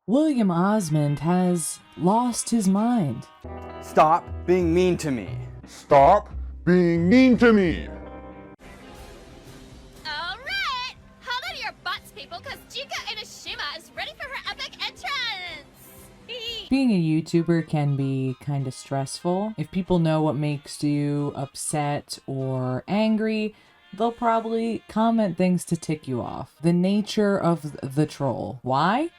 William Osmond has lost his mind. Stop being mean to me. Stop being mean to me. Alright! Hold on your butts, people, because Chica Inashima is ready for her epic entrance! Being a YouTuber can be kind of stressful. If people know what makes you upset or angry, they'll probably comment things to tick you off. The nature of the troll. Why?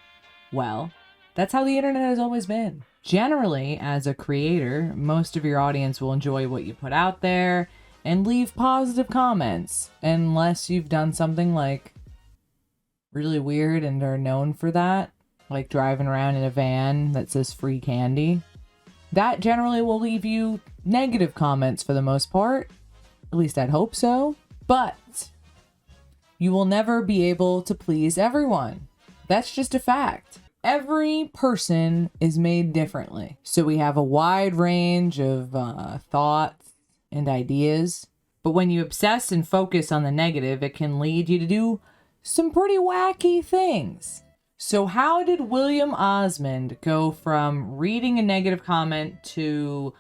Well, that's how the internet has always been. Generally, as a creator, most of your audience will enjoy what you put out there and leave positive comments, unless you've done something like really weird and are known for that, like driving around in a van that says free candy. That generally will leave you negative comments for the most part. At least I'd hope so. But you will never be able to please everyone. That's just a fact. Every person is made differently. So we have a wide range of thoughts and ideas. But when you obsess and focus on the negative, it can lead you to do some pretty wacky things. So how did William Osmond go from reading a negative comment to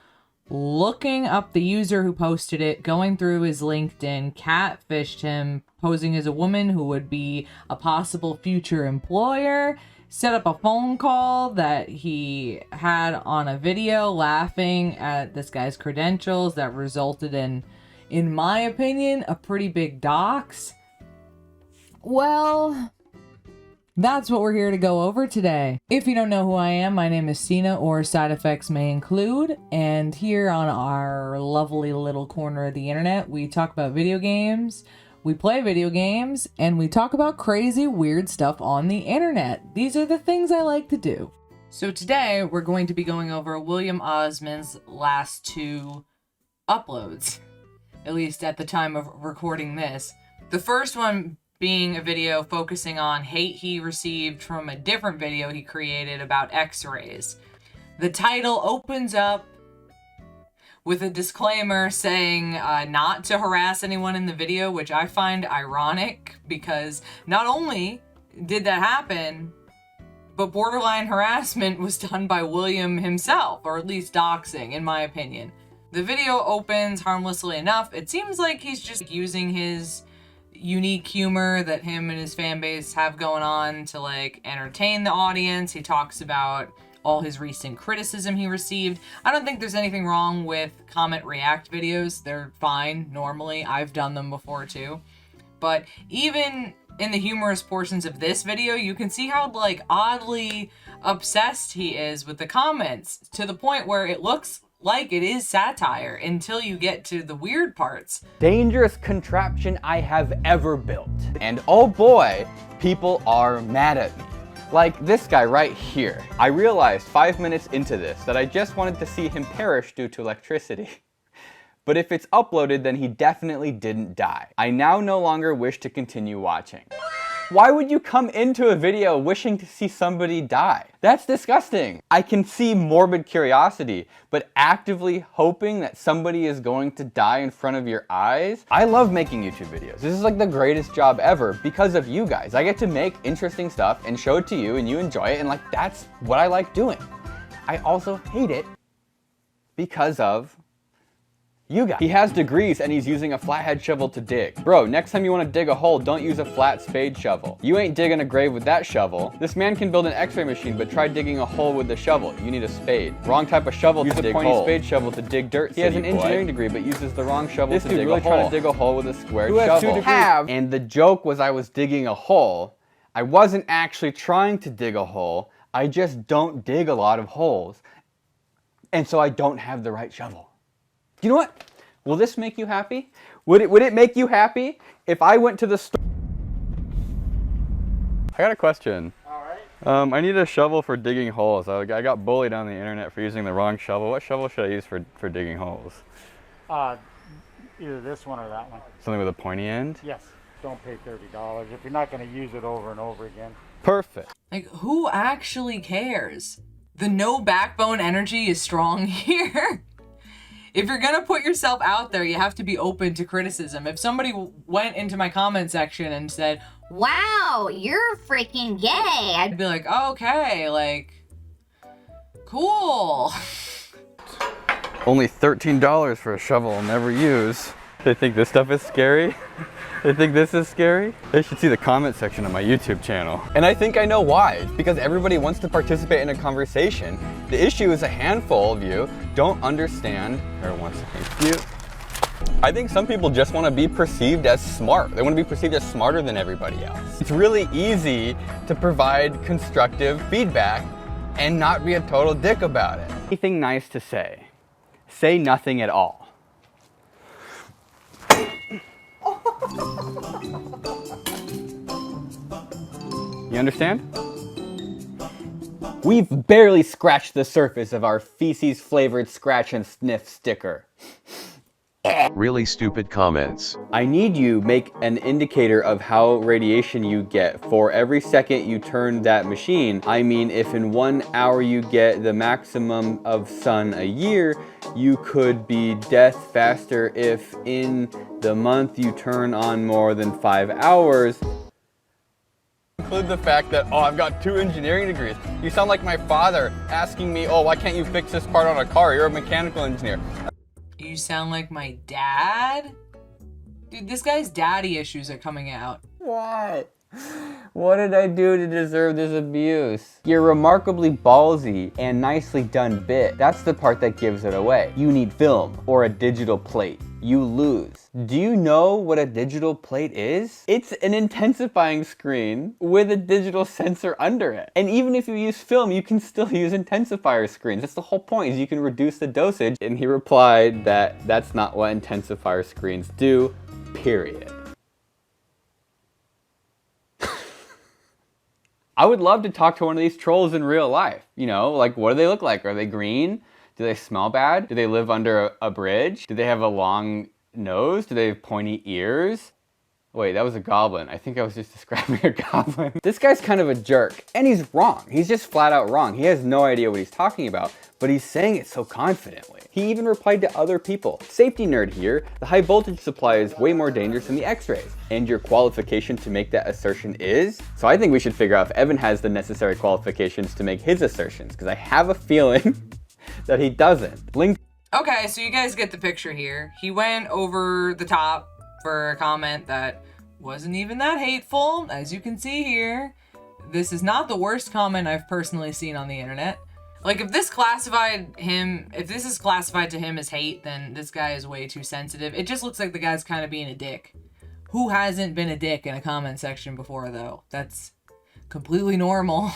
looking up the user who posted it, going through his LinkedIn, catfished him, posing as a woman who would be a possible future employer, set up a phone call that he had on a video laughing at this guy's credentials that resulted in my opinion, a pretty big dox? Well, that's what we're here to go over today. If you don't know who I am, my name is Sina, or side effects may include, and here on our lovely little corner of the internet, we talk about video games, we play video games, and we talk about crazy, weird stuff on the internet. These are the things I like to do. So today, we're going to be going over William Osmond's last two uploads, at least at the time of recording this. The first one being a video focusing on hate he received from a different video he created about x-rays. The title opens up with a disclaimer saying not to harass anyone in the video, which I find ironic because not only did that happen, but borderline harassment was done by William himself, or at least doxing, in my opinion. The video opens harmlessly enough. It seems like he's just using his unique humor that him and his fan base have going on to like entertain the audience. He talks about all his recent criticism he received. I don't think there's anything wrong with comment react videos. They're fine normally. I've done them before too. But even in the humorous portions of this video, you can see how like oddly obsessed he is with the comments, to the point where it looks like it is satire until you get to the weird parts. Dangerous contraption I have ever built. And oh boy, people are mad at me. Like this guy right here. I realized 5 minutes into this that I just wanted to see him perish due to electricity. But if it's uploaded, then he definitely didn't die. I now no longer wish to continue watching. Why would you come into a video wishing to see somebody die? That's disgusting. I can see morbid curiosity, but actively hoping that somebody is going to die in front of your eyes? I love making YouTube videos. This is like the greatest job ever because of you guys. I get to make interesting stuff and show it to you and you enjoy it, and like that's what I like doing. I also hate it because of you guys. He has degrees and he's using a flathead shovel to dig. Bro, next time you want to dig a hole, don't use a flat spade shovel. You ain't digging a grave with that shovel. This man can build an x-ray machine, but try digging a hole with the shovel. You need a spade. Wrong type of shovel to dig holes. Use a pointy spade shovel to dig dirt. He has an engineering degree, but uses the wrong shovel to dig a hole. This dude really trying to dig a hole with a square shovel. And the joke was I was digging a hole. I wasn't actually trying to dig a hole. I just don't dig a lot of holes. And so I don't have the right shovel. You know what? Will this make you happy? Would it make you happy if I went to the store? I got a question. All right. I need a shovel for digging holes. I got bullied on the internet for using the wrong shovel. What shovel should I use for digging holes? Either this one or that one. Something with a pointy end? Yes. Don't pay $30 if you're not going to use it over and over again. Perfect. Like, who actually cares? The no backbone energy is strong here. If you're gonna put yourself out there, you have to be open to criticism. If somebody went into my comment section and said, "Wow, you're freaking gay," I'd be like, oh, okay, like, cool. Only $13 for a shovel I'll never use. They think this stuff is scary? They think this is scary? They should see the comment section of my YouTube channel. And I think I know why. It's because everybody wants to participate in a conversation. The issue is a handful of you don't understand or wants to think you. I think some people just want to be perceived as smart. They want to be perceived as smarter than everybody else. It's really easy to provide constructive feedback and not be a total dick about it. Anything nice to say? Say nothing at all. You understand? We've barely scratched the surface of our feces-flavored scratch and sniff sticker. Really stupid comments. I need you make an indicator of how radiation you get for every second you turn that machine. I mean, if in 1 hour you get the maximum of sun a year, you could be death faster if in the month you turn on more than 5 hours. Include the fact that, oh, I've got 2 engineering degrees. You sound like my father asking me, oh, why can't you fix this part on a car? You're a mechanical engineer. You sound like my dad? Dude, this guy's daddy issues are coming out. What? What did I do to deserve this abuse? Your remarkably ballsy and nicely done bit, that's the part that gives it away. You need film or a digital plate. You lose. Do you know what a digital plate is? It's an intensifying screen with a digital sensor under it. And even if you use film, you can still use intensifier screens. That's the whole point, is you can reduce the dosage. And he replied that that's not what intensifier screens do, period. I would love to talk to one of these trolls in real life. You know, like, what do they look like? Are they green? Do they smell bad? Do they live under a bridge? Do they have a long nose? Do they have pointy ears? Wait, that was a goblin. I think I was just describing a goblin. This guy's kind of a jerk, and he's wrong. He's just flat out wrong. He has no idea what he's talking about, but he's saying it so confidently. He even replied to other people. Safety nerd here, the high voltage supply is way more dangerous than the x-rays. And your qualification to make that assertion is? So I think we should figure out if Evan has the necessary qualifications to make his assertions, because I have a feeling that he doesn't. Link. Okay, so you guys get the picture here. He went over the top for a comment that wasn't even that hateful, as you can see here. This is not the worst comment I've personally seen on the internet. Like, if this is classified to him as hate, then this guy is way too sensitive. It just looks like the guy's kind of being a dick. Who hasn't been a dick in a comment section before, though? That's completely normal.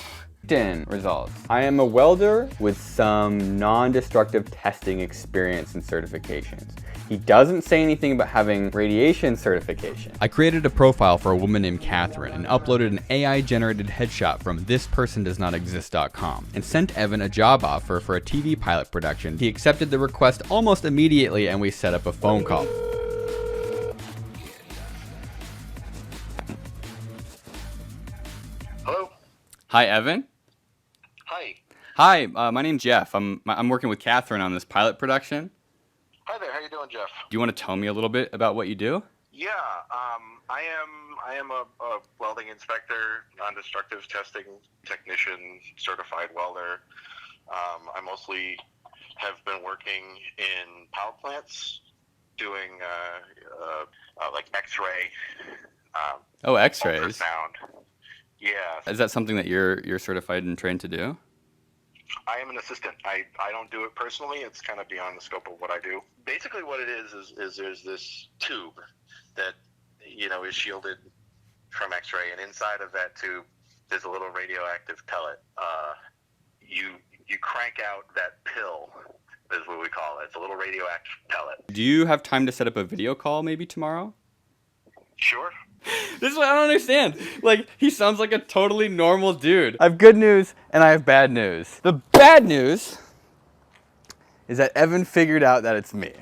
Results. I am a welder with some non-destructive testing experience and certifications. He doesn't say anything about having radiation certification. I created a profile for a woman named Catherine and uploaded an AI-generated headshot from thispersondoesnotexist.com and sent Evan a job offer for a TV pilot production. He accepted the request almost immediately and we set up a phone call. Hello? Hi, Evan. Hi. Hi, my name's Jeff. I'm working with Catherine on this pilot production. Hi there, how you doing, Jeff? Do you want to tell me a little bit about what you do? Yeah, I am a welding inspector, non-destructive testing technician, certified welder. I mostly have been working in power plants, doing like X-ray. Oh, X-rays. Ultrasound. Yeah. Is that something that you're certified and trained to do? I am an assistant. I don't do it personally. It's kind of beyond the scope of what I do. Basically what it is there's this tube that, you know, is shielded from X-ray, and inside of that tube there's a little radioactive pellet. You crank out that pill, is what we call it. It's a little radioactive pellet. Do you have time to set up a video call maybe tomorrow? Sure. This is what I don't understand. Like, he sounds like a totally normal dude. I have good news and I have bad news. The bad news is that Evan figured out that it's me.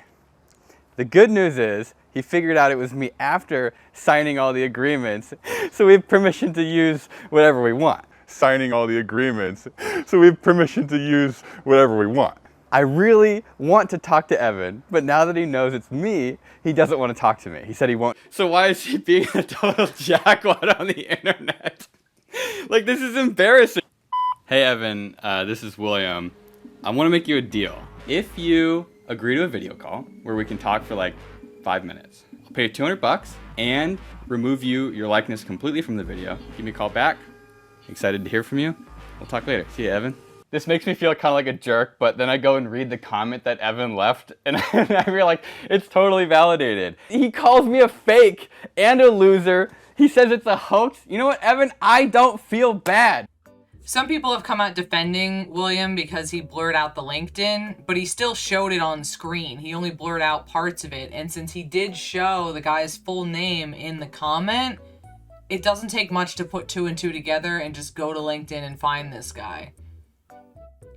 The good news is he figured out it was me after signing all the agreements, so we have permission to use whatever we want. Signing all the agreements, so we have permission to use whatever we want. I really want to talk to Evan, but now that he knows it's me, he doesn't want to talk to me. He said he won't. So why is he being a total jackwad on the internet? Like, this is embarrassing. Hey Evan, this is William. I want to make you a deal. If you agree to a video call where we can talk for like 5 minutes, I'll pay you $200 and remove your likeness completely from the video. Give me a call back. Excited to hear from you. We'll talk later. See you, Evan. This makes me feel kind of like a jerk, but then I go and read the comment that Evan left, and I realize it's totally validated. He calls me a fake and a loser. He says it's a hoax. You know what, Evan? I don't feel bad. Some people have come out defending William because he blurred out the LinkedIn, but he still showed it on screen. He only blurred out parts of it, and since he did show the guy's full name in the comment, it doesn't take much to put 2 and 2 together and just go to LinkedIn and find this guy.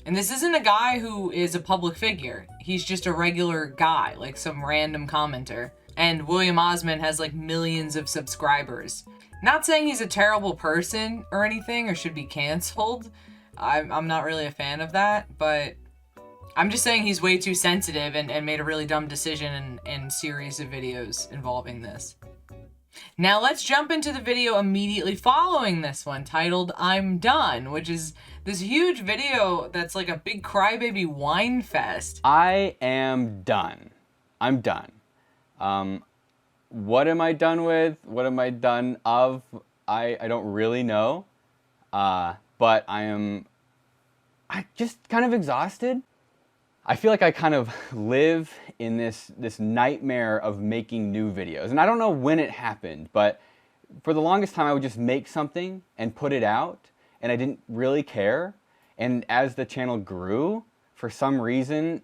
And this isn't a guy who is a public figure. He's just a regular guy, like some random commenter. And William Osman has like millions of subscribers. Not saying he's a terrible person or anything or should be canceled. I'm not really a fan of that, but I'm just saying he's way too sensitive and made a really dumb decision in series of videos involving this. Now let's jump into the video immediately following this one, titled I'm Done, which is this huge video that's like a big crybaby whine fest. I am done. I'm done. What am I done with? What am I done of? I don't really know. But I'm just kind of exhausted. I feel like I kind of live in this nightmare of making new videos. And I don't know when it happened, but for the longest time I would just make something and put it out, and I didn't really care. And as the channel grew, for some reason,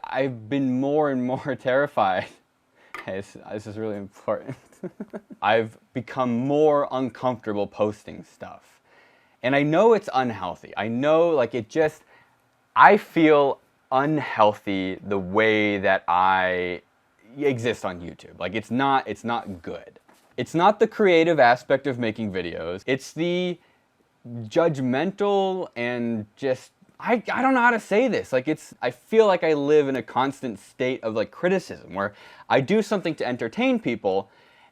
I've been more and more terrified. Hey, this is really important. I've become more uncomfortable posting stuff. And I know it's unhealthy. I know, like, I feel unhealthy the way that I exist on YouTube. Like, it's not good. It's not the creative aspect of making videos. It's the judgmental and just, I don't know how to say this. Like, I feel like I live in a constant state of like criticism where I do something to entertain people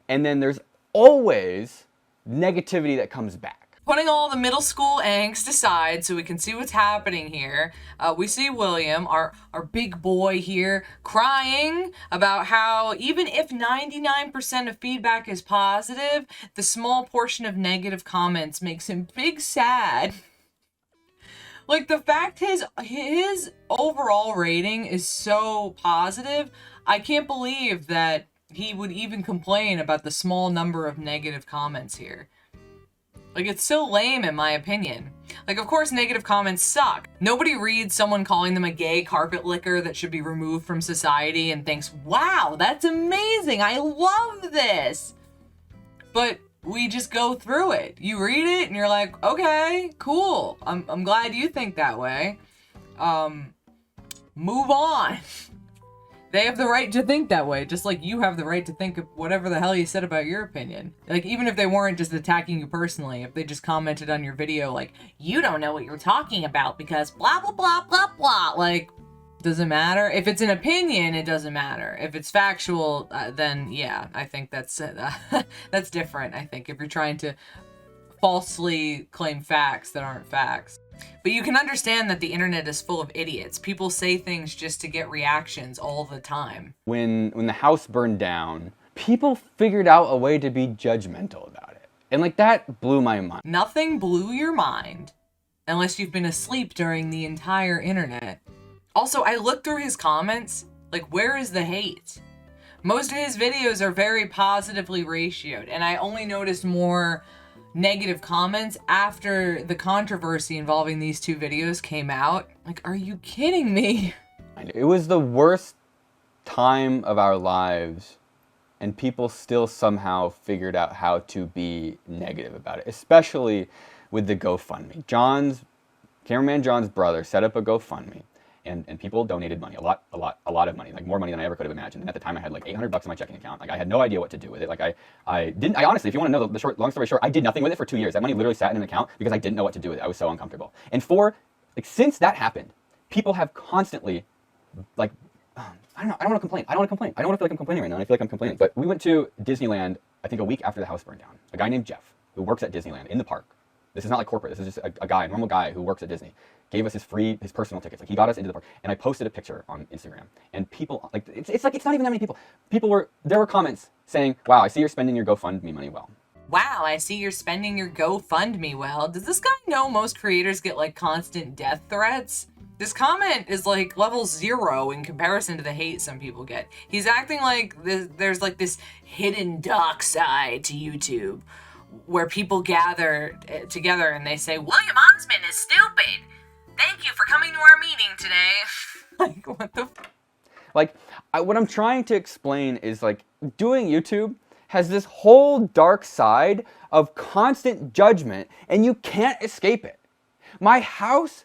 and then there's always negativity that comes back. Putting all the middle school angst aside so we can see what's happening here, we see William, our big boy here, crying about how even if 99% of feedback is positive, the small portion of negative comments makes him big sad. Like, the fact his overall rating is so positive, I can't believe that he would even complain about the small number of negative comments here. Like, it's so lame in my opinion. Like, of course negative comments suck. Nobody reads someone calling them a gay carpet licker that should be removed from society and thinks, wow, that's amazing, I love this. But we just go through it. You read it and you're like, okay, cool. I'm glad you think that way. Move on. They have the right to think that way, just like you have the right to think of whatever the hell you said about your opinion. Like, even if they weren't just attacking you personally, if they just commented on your video like, you don't know what you're talking about because blah, blah, blah, blah, blah. Like, doesn't matter. If it's an opinion, it doesn't matter. If it's factual, then yeah, I think that's different, I think, if you're trying to falsely claim facts that aren't facts. But you can understand that the internet is full of idiots. People say things just to get reactions all the time. When the house burned down, people figured out a way to be judgmental about it. And like, that blew my mind. Nothing blew your mind unless you've been asleep during the entire internet. Also, I looked through his comments, like, where is the hate? Most of his videos are very positively ratioed, and I only noticed more negative comments after the controversy involving these two videos came out. Like, are you kidding me? It was the worst time of our lives, and people still somehow figured out how to be negative about it, especially with the GoFundMe. Cameraman John's brother set up a GoFundMe, and people donated money, a lot of money, like more money than I ever could have imagined. And at the time I had like $800 in my checking account. Like, I had no idea what to do with it. Like, I honestly, if you want to know the long story short, I did nothing with it for 2 years. That money literally sat in an account because I didn't know what to do with it. I was so uncomfortable. And since that happened, people have constantly, like, I don't know, I don't want to complain. I don't want to complain. I don't want to feel like I'm complaining right now, and I feel like I'm complaining. But we went to Disneyland, I think a week after the house burned down. A guy named Jeff, who works at Disneyland in the park. This is not like corporate. This is just a guy, a normal guy who works at Disney. Gave us his personal tickets. Like, he got us into the park. And I posted a picture on Instagram. And people, like, it's not even that many people. There were comments saying, wow, I see you're spending your GoFundMe money well. Wow, I see you're spending your GoFundMe well. Does this guy know most creators get like constant death threats? This comment is like level 0 in comparison to the hate some people get. He's acting like there's like this hidden dark side to YouTube where people gather together and they say, William Osman is stupid. Thank you for coming to our meeting today. Like, what the Like, what I'm trying to explain is, like, doing YouTube has this whole dark side of constant judgment, and you can't escape it. My house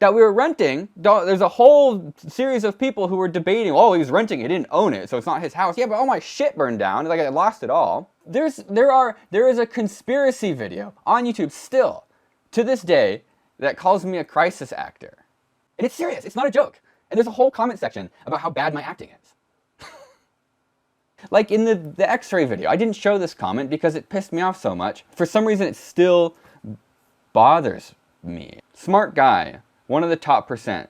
that we were renting, there's a whole series of people who were debating, oh, he was renting, he didn't own it, so it's not his house. Yeah, but all my shit burned down, like, I lost it all. There is a conspiracy video on YouTube still, to this day, that calls me a crisis actor. And it's serious, it's not a joke. And there's a whole comment section about how bad my acting is. Like in the X-ray video, I didn't show this comment because it pissed me off so much. For some reason, it still bothers me. Smart guy, one of the top %,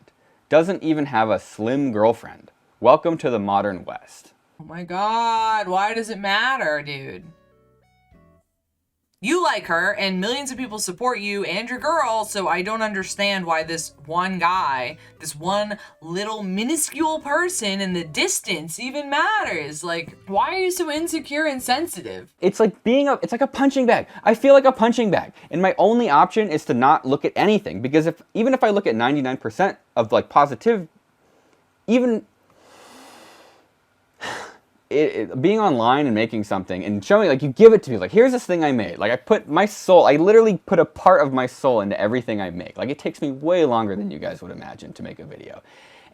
doesn't even have a slim girlfriend. Welcome to the modern West. Oh my god, why does it matter, dude? You like her, and millions of people support you and your girl, so I don't understand why this one guy, this one little minuscule person in the distance even matters. Like, why are you so insecure and sensitive? It's like it's like a punching bag. I feel like a punching bag. And my only option is to not look at anything, because even if I look at 99% of like positive, even being online and making something and showing, like, you give it to me, like, here's this thing I made. Like, I literally put a part of my soul into everything I make. Like, it takes me way longer than you guys would imagine to make a video.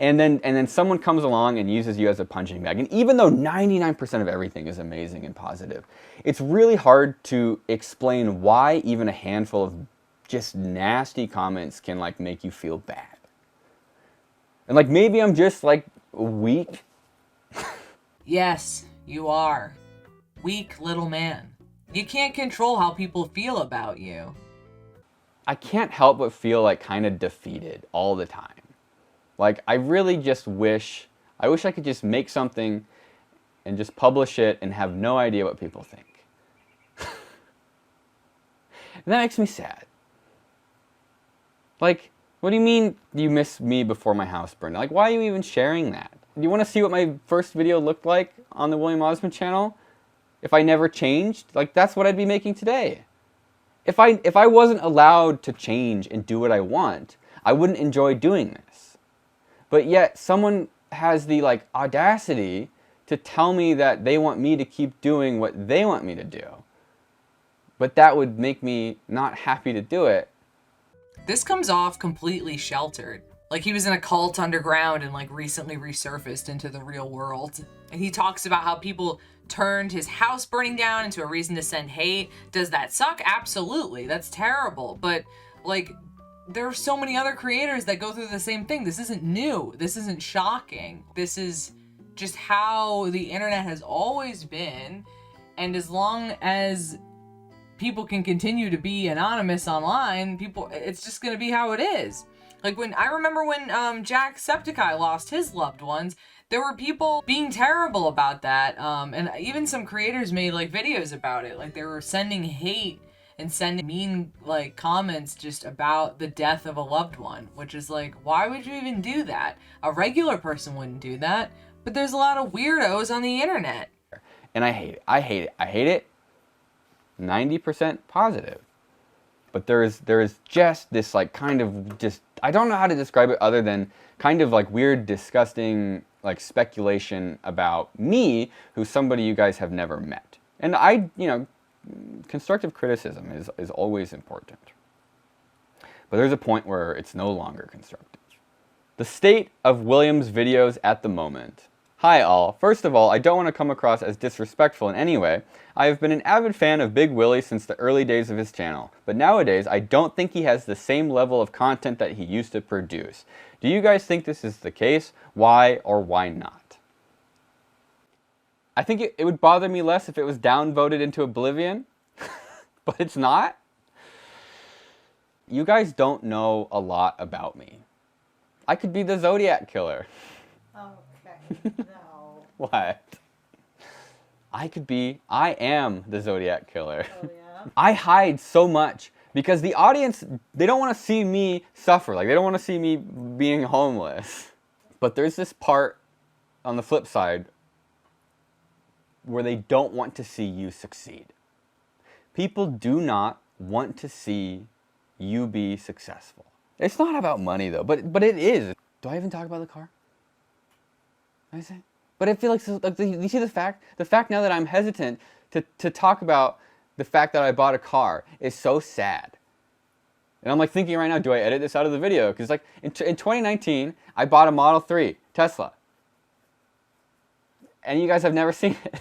And then someone comes along and uses you as a punching bag. And even though 99% of everything is amazing and positive, it's really hard to explain why even a handful of just nasty comments can, like, make you feel bad. And, like, maybe I'm just, like, weak. Yes, you are. Weak little man. You can't control how people feel about you. I can't help but feel like kind of defeated all the time. Like, I really just wish I could just make something and just publish it and have no idea what people think. And that makes me sad. Like, what do you mean you miss me before my house burned? Like, why are you even sharing that? Do you want to see what my first video looked like on the William Osman channel? If I never changed, like, that's what I'd be making today. If I wasn't allowed to change and do what I want, I wouldn't enjoy doing this. But yet someone has the, like, audacity to tell me that they want me to keep doing what they want me to do. But that would make me not happy to do it. This comes off completely sheltered. Like he was in a cult underground and like recently resurfaced into the real world. And he talks about how people turned his house burning down into a reason to send hate. Does that suck? Absolutely. That's terrible. But like, there are so many other creators that go through the same thing. This isn't new. This isn't shocking. This is just how the internet has always been. And as long as people can continue to be anonymous online, it's just going to be how it is. Like I remember when Jacksepticeye lost his loved ones, there were people being terrible about that. And even some creators made like videos about it. Like they were sending hate and sending mean like comments just about the death of a loved one, which is like, why would you even do that? A regular person wouldn't do that, but there's a lot of weirdos on the internet. And I hate it. I hate it. I hate it. 90% positive. But there is just this like kind of just, I don't know how to describe it other than kind of like weird, disgusting like speculation about me, who's somebody you guys have never met. And constructive criticism is always important. But there's a point where it's no longer constructive. The state of William's videos at the moment Hi all. First of all, I don't want to come across as disrespectful in any way. I have been an avid fan of Big Willie since the early days of his channel, but nowadays I don't think he has the same level of content that he used to produce. Do you guys think this is the case? Why or why not? I think it would bother me less if it was downvoted into oblivion, but it's not. You guys don't know a lot about me. I could be the Zodiac Killer. Okay, no. What? I am the Zodiac Killer. Oh, yeah? I hide so much because the audience, they don't want to see me suffer. Like, they don't want to see me being homeless. But there's this part on the flip side where they don't want to see you succeed. People do not want to see you be successful. It's not about money though, but it is. Do I even talk about the car? I say, but I feel like you see the fact now that I'm hesitant to talk about the fact that I bought a car is so sad. And I'm like thinking right now, do I edit this out of the video? Because like in 2019, I bought a Model 3 Tesla, and you guys have never seen it.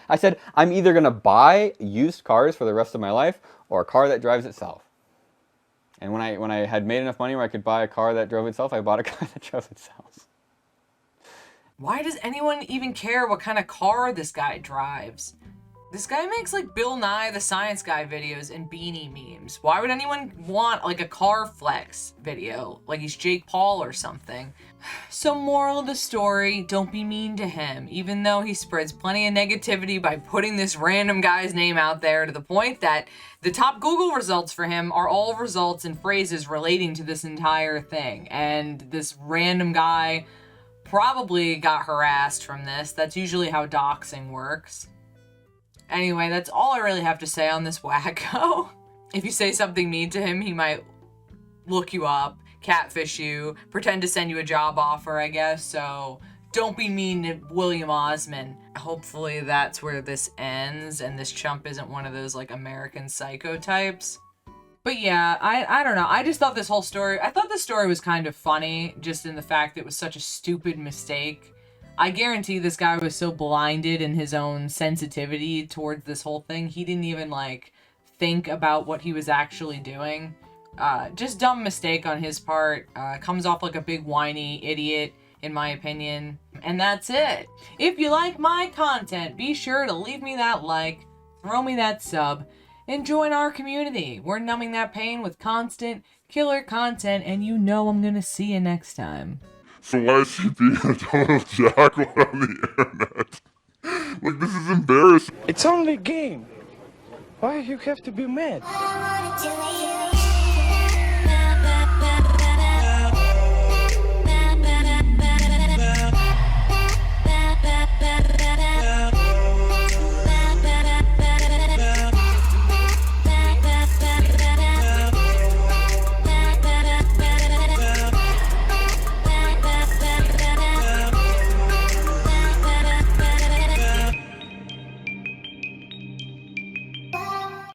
I said I'm either gonna buy used cars for the rest of my life or a car that drives itself. And when I had made enough money where I could buy a car that drove itself, I bought a car that drove itself. Why does anyone even care what kind of car this guy drives? This guy makes like Bill Nye the Science Guy videos and beanie memes. Why would anyone want like a car flex video? Like he's Jake Paul or something. So moral of the story, don't be mean to him, even though he spreads plenty of negativity by putting this random guy's name out there to the point that the top Google results for him are all results and phrases relating to this entire thing. And this random guy probably got harassed from this. That's usually how doxing works. Anyway, that's all I really have to say on this wacko. If you say something mean to him, he might look you up, catfish you, pretend to send you a job offer, I guess. So don't be mean to William Osman. Hopefully that's where this ends and this chump isn't one of those like American Psycho types. But yeah, I don't know. I just thought this whole story, I thought the story was kind of funny just in the fact that it was such a stupid mistake. I guarantee this guy was so blinded in his own sensitivity towards this whole thing, he didn't even, like, think about what he was actually doing. Just dumb mistake on his part. Comes off like a big whiny idiot, in my opinion. And that's it. If you like my content, be sure to leave me that like, throw me that sub, and join our community. We're numbing that pain with constant killer content, and you know I'm gonna see you next time. So why is he being a total jackwad on the internet? Like, this is embarrassing. It's only a game. Why you have to be mad? I wanted to lay you